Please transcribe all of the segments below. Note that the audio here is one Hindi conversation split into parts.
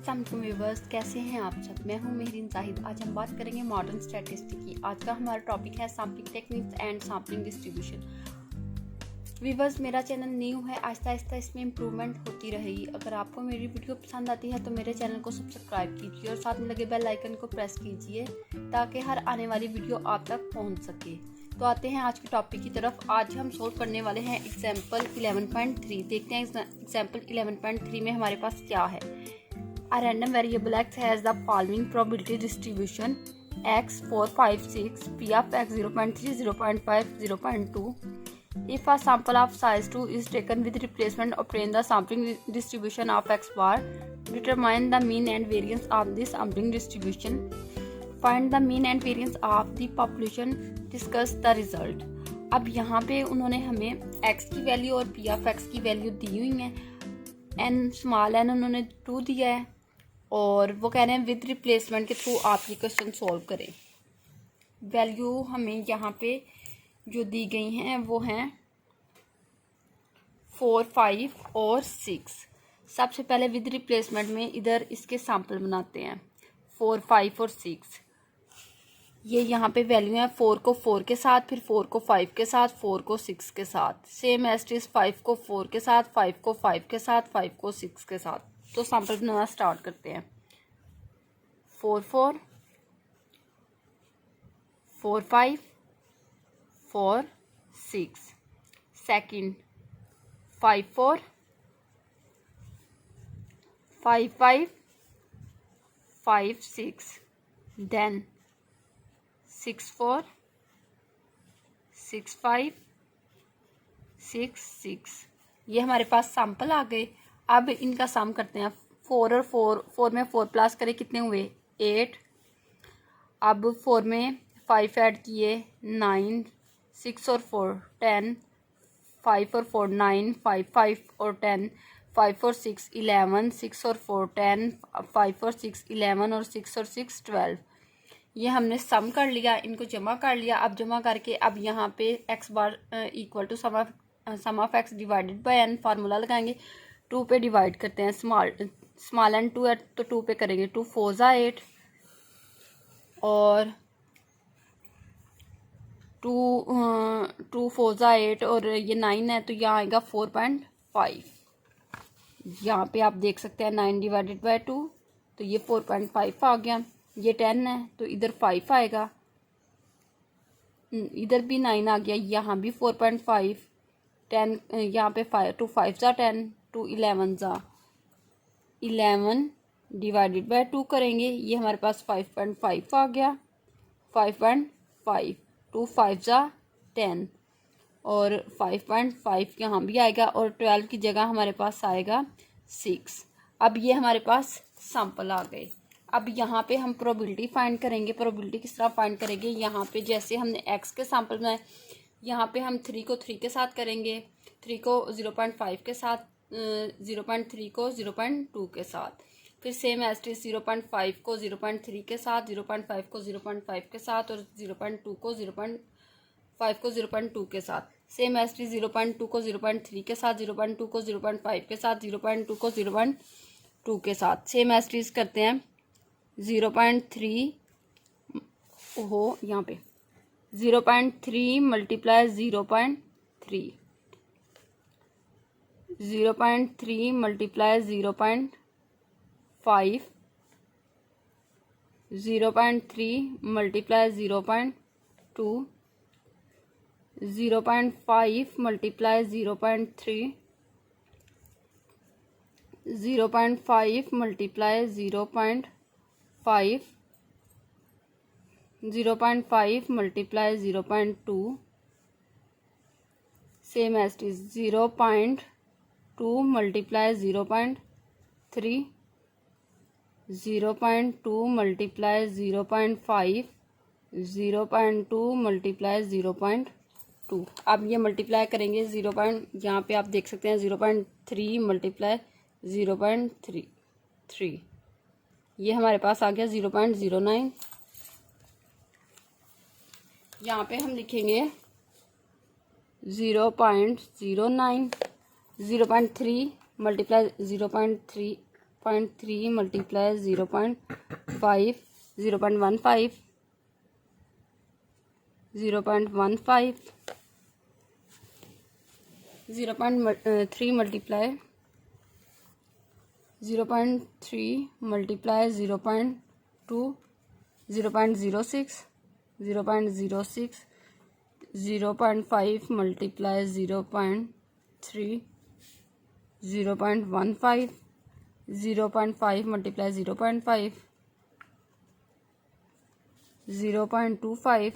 अस्सलाम वालेकुम व्यूअर्स, कैसे हैं आप सब। मैं हूं मेहरीन जाहिद। आज हम बात करेंगे मॉडर्न स्टैटिस्टिक की। आज का हमारा टॉपिक है sampling techniques and sampling distribution. Viewers, मेरा चैनल न्यू है, आहिस्ता आहिस्ता इसमें इम्प्रूवमेंट होती रहेगी। अगर आपको मेरी वीडियो पसंद आती है तो मेरे चैनल को सब्सक्राइब कीजिए और साथ में लगे बेल आइकन को प्रेस कीजिए ताकि हर आने वाली वीडियो आप तक पहुँच सके। तो आते हैं आज के टॉपिक की तरफ। आज हम सोल्व करने वाले हैं एग्जाम्पल 11.3। देखते हैं एग्जाम्पल 11.3 में हमारे पास क्या है। A random variable x has the following probability distribution: x 4 5 6, p of x 0.3 0.5 0.2. If a sample of size 2 is taken with replacement, obtain the sampling distribution of x bar. Determine the mean and variance of the sampling distribution. Find the mean and variance of the population. Discuss the result. अब यहाँ पे उन्होंने हमें x की वैल्यू और p of x की वैल्यू दी हुई है। n स्मॉल n उन्होंने 2 दिया है और वो कह रहे हैं विद रिप्लेसमेंट के थ्रू आप ये क्वेश्चन सॉल्व करें। वैल्यू हमें यहाँ पे जो दी गई हैं वो हैं 4 5 और 6। सबसे पहले विद रिप्लेसमेंट में इधर इसके सैंपल बनाते हैं 4 5 और 6। ये यहाँ पे वैल्यू है 4 को 4 के साथ, फिर 4 को 5 के साथ, 4 को 6 के साथ। सेम एज इज 5 को 4 के साथ, 5 को 5 के साथ, 5 को 6 के साथ। तो सैंपल बनाना स्टार्ट करते हैं। 4 4 4 5 4 6। सेकंड 5 4 5 5 5 6। देन 6 4 6 5 6 6। ये हमारे पास सैंपल आ गए। अब इनका सम करते हैं। 4 और 4 में 4 प्लस करें, कितने हुए 8। अब 4 में 5 ऐड किए 9, 6 और 4 10, 5 और 4 9, 5 5 और 10, 5 और 6 11, 6 और 4 10, 5 और 6 11 और 6 और 6 12। ये हमने सम कर लिया, इनको जमा कर लिया। अब जमा करके अब यहाँ पे x bar equal to sum of x divided by n formula लगाएंगे। 2 पे डिवाइड करते हैं। स्मॉल n 2 है तो 2 पे करेंगे। 2 4 ज़ा 8 और 2 4 ज़ा 8 और ये 9 है तो यहाँ आएगा 4.5। यहाँ पे आप देख सकते हैं 9 डिवाइडेड बाय 2 तो ये 4.5 आ गया। ये 10 है तो इधर 5 आएगा, इधर भी 9 आ गया, यहाँ भी 4.5। 10 यहाँ पे 5 2 5 ज़ा 10, 2 11 ज़ा 11 डिवाइडेड बाय 2 करेंगे। ये हमारे पास 5.5 आ गया। 5.5 2 5 ज़ा 10 और 5.5 यहाँ भी आएगा और 12 की जगह हमारे पास आएगा 6। अब ये हमारे पास सैंपल आ गए। अब यहाँ पे हम प्रोबेबिलिटी फाइंड करेंगे। प्रोबेबिलिटी किस तरह फाइंड करेंगे, यहाँ पे जैसे हमने x के सैंपल बनाए, यहाँ पे हम 3 को 3 के साथ करेंगे, 3 को 0.5 के साथ, 0.3 को 0.2 के साथ, फिर सेम एज इट 0.5 को 0.3 के साथ, 0.5 को 0.5 के साथ और 0.2 को 0.5 को 0.2 के साथ। सेम एज इट 0.2 को 0.3 के साथ, 0.2 को 0.5 के साथ, 0.2 को 0.2 के साथ। सेम एज इट करते हैं 0.3 हो यहाँ पे 0.3 multiply 0.3, 0.3 multiply 0.5, 0.3 multiply 0.2, 0.5 multiply 0.3, 0.5 multiply 0.5, 0.5 multiply 0.2, same as it is 0.2 multiply 0.3, 0.2 multiply 0.5, 0.2 multiply 0.2। अब ये मल्टीप्लाई करेंगे यहाँ पे आप देख सकते हैं 0.3 मल्टीप्लाई 0.3, ये हमारे पास आ गया 0.09। यहाँ पे हम लिखेंगे 0.09, 0.3 multiply 0.35 0.3 multiply 0.5, 0.15, 0.15, 0.3 multiply 0.3 multiply 0.2, 0.06, 0.06, 0.5 multiply 0.3, 0.15, 0.5 multiply 0.5, 0.25,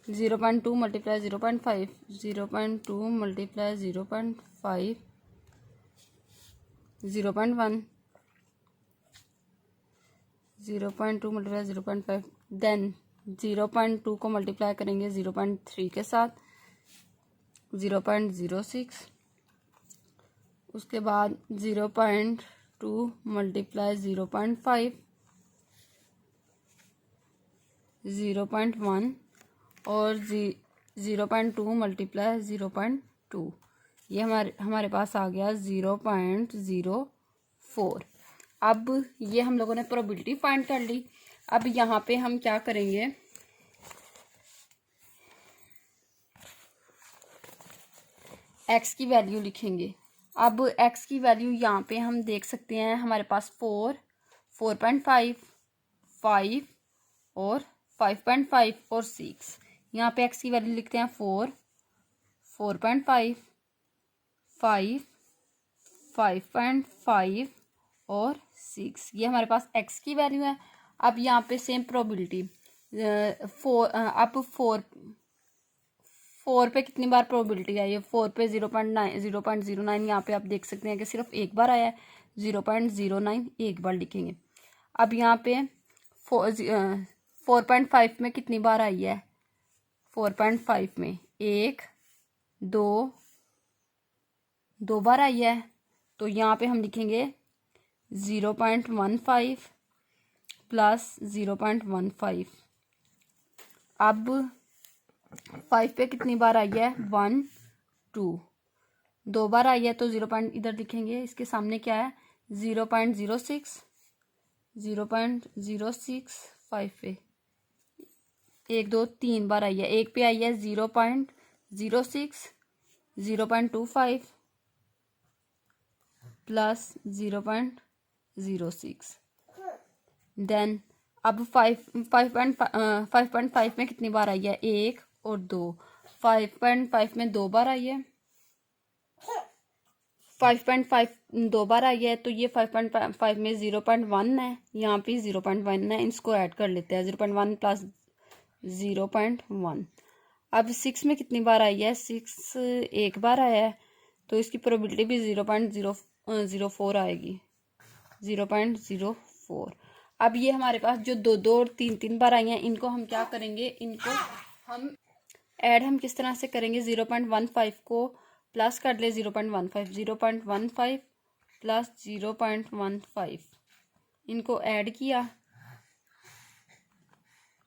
0.2 multiply 0.5, 0.2 multiply 0.5, 0.1, 0.2 multiply 0.5, then 0.2 को मल्टीप्लाई करेंगे 0.3 के साथ, 0.06, उसके बाद 0.2 मल्टीप्लाई 0.5, 0.1 और 0.2 मल्टीप्लाई 0.2, ये हमारे पास आ गया 0.04। अब ये हम लोगों ने प्रोबेबिलिटी फाइंड कर ली। अब यहाँ पे हम क्या करेंगे, x की वैल्यू लिखेंगे। अब x की वैल्यू यहाँ पे हम देख सकते हैं, हमारे पास 4, 4.5, 5 और 5.5 और 6। यहाँ पे x की वैल्यू लिखते हैं 4, 4.5, 5, 5.5 और 6। ये हमारे पास x की वैल्यू है। अब यहाँ पे सेम प्रोबेबिलिटी, अब 4 पे कितनी बार प्रोबेबिलिटी आई है, 4 पे 0.09 यहाँ पे आप देख सकते हैं कि सिर्फ एक बार आया है, 0.09 एक बार लिखेंगे। अब यहाँ पे 4.5 में कितनी बार आई है, 4.5 में 1, 2 बार आई है, तो यहाँ पे हम लिखेंगे 0.15 प्लस 0.15। अब 5 पे कितनी बार आई है, 1, 2 बार आई है, तो 0. इधर लिखेंगे, इसके सामने क्या है 0.06, 0.06, 5 पे 1, 2, 3 बार आई है, एक पे आई है 0.06, 0.25 प्लस 0.06। देन अब 5.5 में कितनी बार आई है, 1 और 2। 5.5 में 2 बार आई है, 5.5 2 बार आई है, तो ये 5.5 में 0.1 है, यहाँ पे 0.1 है, इसको ऐड कर लेते हैं, 0.1 प्लस 0.1। अब 6 में कितनी बार आई है, 6 एक बार आया है, तो इसकी प्रोबेबिलिटी भी 0.04 आएगी, 0.04। अब ये हमारे पास जो 2 और 3 बार आई हैं, इनको हम क्या करेंगे, इनको हम ऐड हम किस तरह से करेंगे, 0.15 को प्लस कर ले 0.15, 0.15 प्लस 0.15, इनको ऐड किया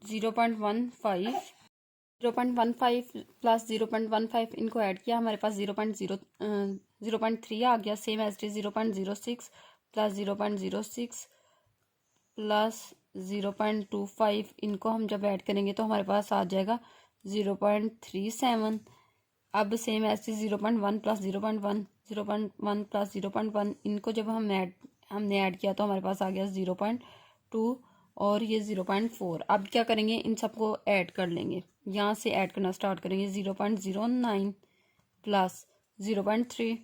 0.15 प्लस 0.15, इनको ऐड किया, हमारे पास 0.3 आ गया, same as it is 0.06 plus 0.06 plus 0.25, इनको हम जब ऐड करेंगे तो हमारे पास आ जाएगा 0.37। अब सेम ऐसे 0.1 प्लस 0.1, 0.1 प्लस 0.1, इनको जब हमने ऐड किया तो हमारे पास आ गया 0.2 और ये 0.4। अब क्या करेंगे, इन सबको ऐड कर लेंगे, यहाँ से ऐड करना स्टार्ट करेंगे, 0.09 प्लस 0.3,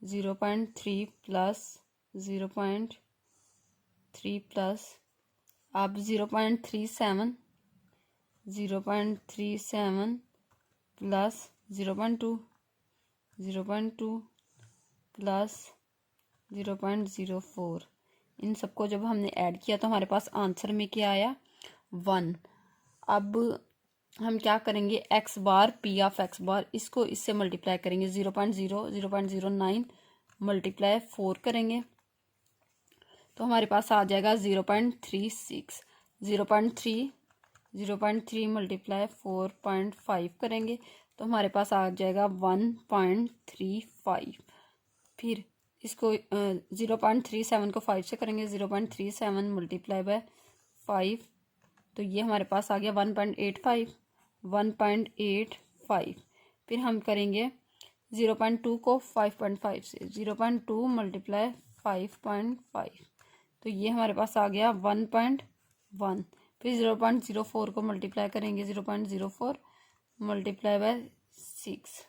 0.3 प्लस 0.3 प्लस अब 0.37, 0.37 प्लस 0.2, 0.2 प्लस 0.04, इन सबको जब हमने ऐड किया तो हमारे पास आंसर में क्या आया, 1। अब हम क्या करेंगे, x bar p of x बार, इसको इससे मल्टीप्लाई करेंगे, 0.09 मल्टीप्लाई 4 करेंगे तो हमारे पास आ जाएगा 0.36, 0.3 मल्टीप्लाई 4.5 करेंगे तो हमारे पास आ जाएगा 1.35। फिर इसको 0.37 को 5 से करेंगे, 0.37 मल्टीप्लाई बाय 5, तो ये हमारे पास आ गया 1.85। फिर हम करेंगे 0.2 को 5.5 से, 0.2 मल्टीप्लाई 5.5, तो ये हमारे पास आ गया 1.1। फिर 0.04 को मल्टीप्लाई करेंगे, 0.04 मल्टीप्लाई बाय 6,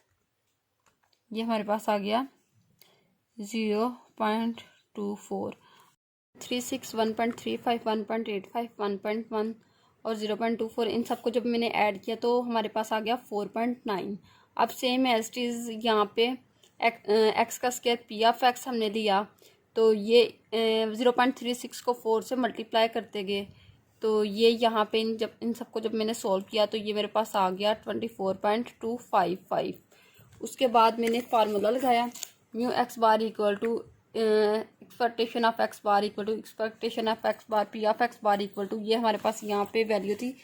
ये हमारे पास आ गया 0.24। 36, 1.35, 1.85, 1.1 और 0.24 इन सबको जब मैंने ऐड किया तो हमारे पास आ गया 4.9। अब सेम एज इट इज़ यहाँ पे एक्स का स्क्वायर पी ऑफ एक्स हमने लिया, तो ये 0.36 को 4 से मल्टीप्लाई करते गए, तो ये यहाँ पे इन सबको जब मैंने सॉल्व किया तो ये मेरे पास आ गया 24.255। उसके बाद मैंने फार्मूला लगाया, mu x bar equal to expectation of x bar equal to expectation of x bar p of x bar equal to, ये हमारे पास यहाँ पे वैल्यू थी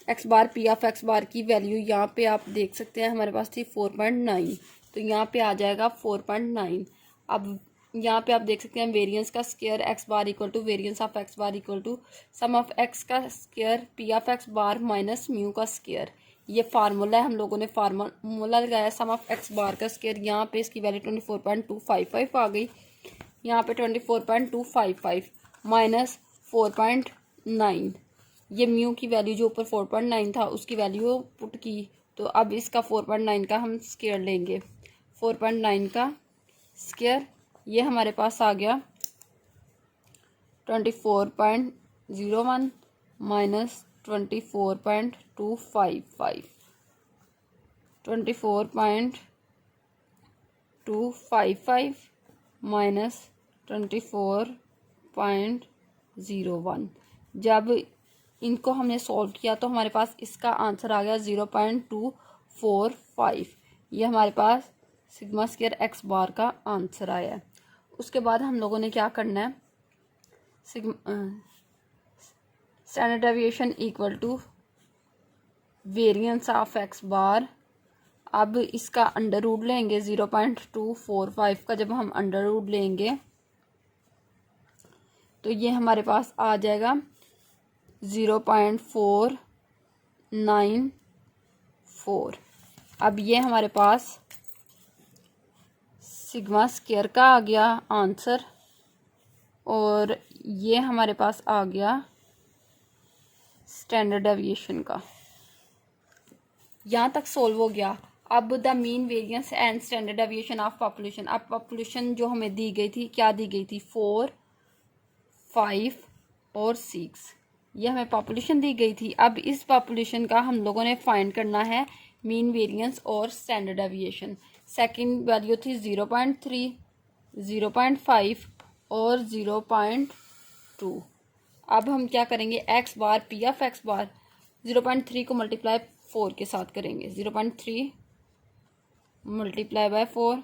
x bar p of x bar की वैल्यू यहाँ पे आप देख सकते हैं हमारे पास थी 4.9, तो यहाँ पे आ जाएगा 4.9। अब यहाँ पे आप देख सकते हैं वेरिएंस का square x bar equal to variance of x bar equal to sum of x का square p of x bar minus mu का स्क्वायर। ये फार्मूला है, हम लोगों ने फार्मूला लगाया सम ऑफ एक्स बार का स्क्वायर। यहाँ पे इसकी वैल्यू 24.255 आ गई, यहाँ पे 24.255 माइनस 4.9, ये म्यू की वैल्यू जो ऊपर 4.9 था उसकी वैल्यू पुट की, तो अब इसका 4.9 का हम स्क्वायर लेंगे। 4.9 का स्क्वायर ये हमारे पास आ गया 24.01 माइनस 24.255, 24.255 माइनस 24.01। जब इनको हमने सॉल्व किया तो हमारे पास इसका आंसर आ गया 0.245। ये हमारे पास सिग्मा स्क्वायर एक्स बार का आंसर आया है। उसके बाद हम लोगों ने क्या करना है, standard deviation equal to variance of x bar. अब इसका अंडर रूट लेंगे 0.245 का, जब हम अंडर रूट लेंगे तो ये हमारे पास आ जाएगा 0.494। अब ये हमारे पास सिग्मा स्क्वायर का आ गया आंसर और ये हमारे पास आ गया स्टैंडर्ड डेविएशन का। यहाँ तक सोल्व हो गया। अब the mean variance and standard deviation of population. अब पॉपुलेशन जो हमें दी गई थी, क्या दी गई थी, 4, 5 और 6, ये हमें पॉपुलेशन दी गई थी। अब इस पॉपुलेशन का हम लोगों ने फाइंड करना है मीन वेरिएंस और स्टैंडर्ड डेविएशन। सेकंड वैल्यू थी 0.3, 0.5 और 0.2। अब हम क्या करेंगे, x bar p of x bar 0.3 को मल्टीप्लाई 4 के साथ करेंगे, 0.3 मल्टीप्लाई बाय 4,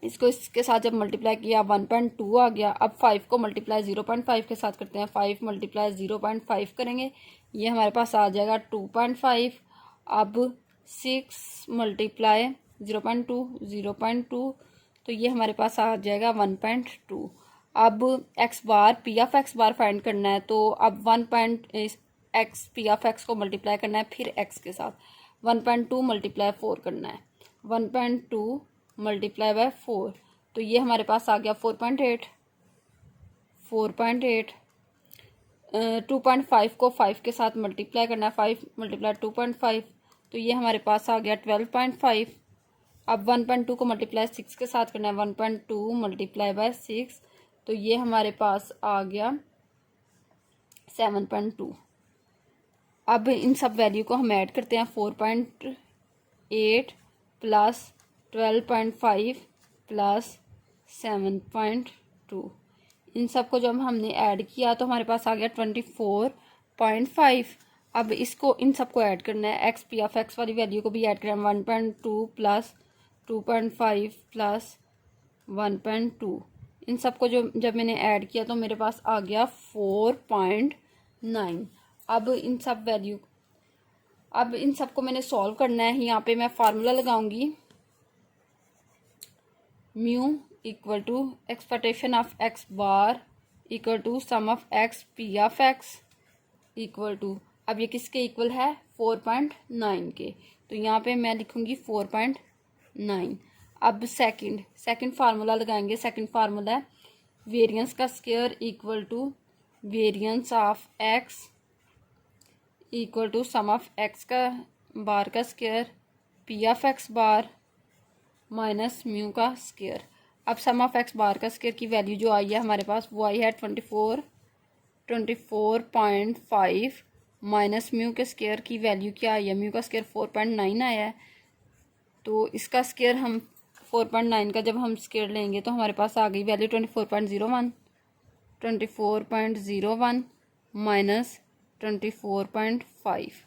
इसको इसके साथ जब मल्टीप्लाई किया 1.2 आ गया। अब 5 को मल्टीप्लाई 0.5 के साथ करते हैं, 5 मल्टीप्लाई 0.5 करेंगे, ये हमारे पास आ जाएगा 2.5। अब 6 मल्टीप्लाई 0.2, 0.2, तो ये हमारे पास आ जाएगा 1.2। अब x bar p of x bar find करना है, तो अब 1.x पी ऑफ एक्स को मल्टीप्लाई करना है फिर एक्स के साथ, 1.2 मल्टीप्लाई 4 करना है, 1.2 मल्टीप्लाई बाय 4, तो ये हमारे पास आ गया 4.8। 2.5 को 5 के साथ मल्टीप्लाई करना है, 5 मल्टीप्लाई 2.5, तो ये हमारे पास आ गया 12.5। अब 1.2 को मल्टीप्लाई 6 के साथ करना है, 1.2 मल्टीप्लाई बाय 6, तो ये हमारे पास आ गया 7.2। अब इन सब वैल्यू को हम ऐड करते हैं, 4.8 प्लस 12.5 प्लस 7.2, इन सब को जब हमने ऐड किया तो हमारे पास आ गया 24.5। अब इसको इन सबको ऐड करना है, एक्स पी ऑफ एक्स वाली वैल्यू को भी ऐड करना है, 1.2 प्लस 2.5 प्लस 1.2, इन सबको जब मैंने ऐड किया तो मेरे पास आ गया 4.9। अब इन सब वैल्यू अब इन सबको मैंने सॉल्व करना है। यहाँ पे मैं फार्मूला लगाऊंगी, mu equal to expectation of x bar equal to sum of x p of x equal to, अब ये किसके इक्वल है, 4.9 के, तो यहाँ पे मैं लिखूंगी 4.9। अब सेकंड फार्मूला लगाएंगे। सेकंड फार्मूला है वेरिएंस का square equal to variance of x equal to sum of x का बार का square p of x bar minus mu का स्क्वायर। अब सम ऑफ एक्स बार का स्क्वायर की वैल्यू जो आई है हमारे पास वो आई है 24.5 माइनस म्यू के स्क्वायर की वैल्यू क्या आई है, म्यू का स्क्वायर 4.9 आया है, तो इसका स्क्वायर हम 4.9 का जब हम स्क्वायर लेंगे तो हमारे पास आ गई वैल्यू 24.01 माइनस 24.5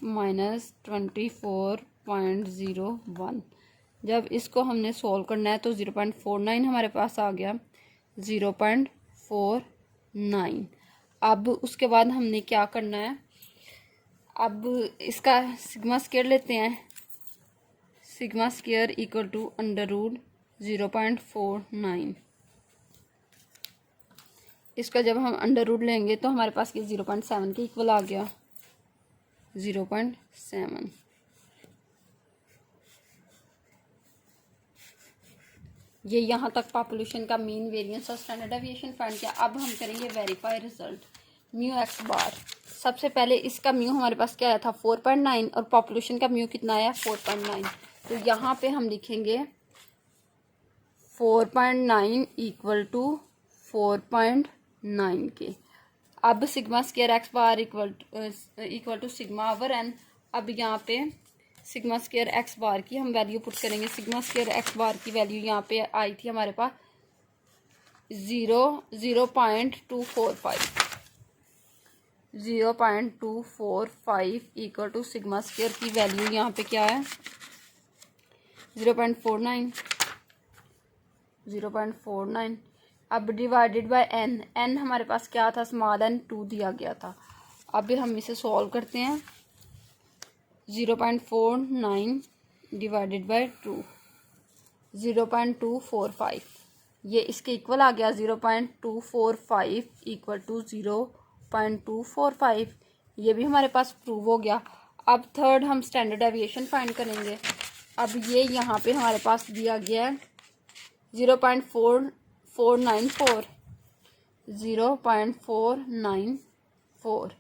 माइनस 24.01। जब इसको हमने सोल्व करना है तो 0.49 हमारे पास आ गया, 0.49। अब उसके बाद हमने क्या करना है, अब इसका सिग्मा स्क्वायर लेते हैं। Sigma square equal to under root 0.49। इसका जब हम अंडर रूट लेंगे तो हमारे पास ये 0.7 के इक्वल आ गया, 0.7। ये यहाँ तक पॉपुलेशन का मीन, वेरिएंस और स्टैंडर्ड डेविएशन फाइंड किया। अब हम करेंगे वेरीफाई रिजल्ट। म्यू एक्स बार, सबसे पहले इसका म्यू हमारे पास क्या आया था 4.9 और पॉपुलेशन का म्यू कितना आया 4.9, तो यहाँ पे हम लिखेंगे 4.9 इक्वल टू 4.9 के। अब sigma square x bar equal to sigma over n. अब यहाँ पे सिग्मा स्क्वायर एक्स बार की हम वैल्यू पुट करेंगे। सिग्मा स्क्वायर एक्स बार की वैल्यू यहाँ पे आई थी हमारे पास 0.245 इक्वल टू सिग्मा स्क्वायर की वैल्यू यहाँ पे क्या है 0.49। अब डिवाइडेड बाय एन, एन हमारे पास क्या था, स्मॉल एन 2 दिया गया था। अब हम इसे सॉल्व करते हैं। 0.49 डिवाइडेड बाय 2, 0.245, ये इसके इक्वल आ गया 0.245 इक्वल टू 0.245। ये भी हमारे पास प्रूव हो गया। अब थर्ड हम स्टैंडर्ड डेविएशन फाइंड करेंगे। अब ये यहाँ पे हमारे पास दिया गया है 0.494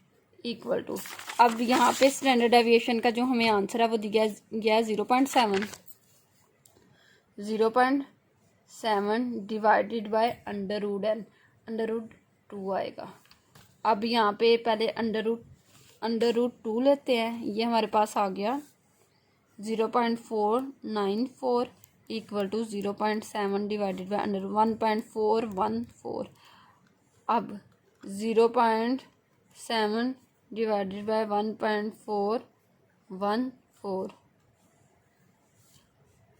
इक्वल टू, अब यहाँ पे स्टैंडर्ड डेविएशन का जो हमें आंसर है वो दिया गया है 0.7 divided by under root n, under root 2 आएगा। अब यहाँ पे पहले अंडर रूट 2 लेते हैं, ये हमारे पास आ गया 0.494 equal to 0.7 divided by under 1.414। अब 0.7 डिवाइडेड बाय 1.414,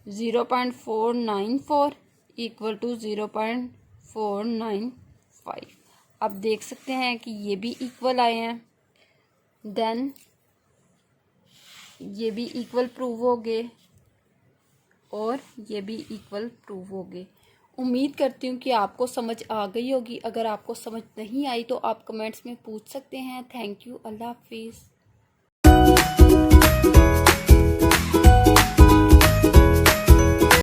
0.494 इक्वल टू 0.495। अब देख सकते हैं कि ये भी इक्वल आए हैं, देन ये भी इक्वल प्रूव हो गए और ये भी इक्वल प्रूव हो गए। उम्मीद करती हूँ कि आपको समझ आ गई होगी। अगर आपको समझ नहीं आई तो आप कमेंट्स में पूछ सकते हैं। Thank you. अल्लाह हाफिज़।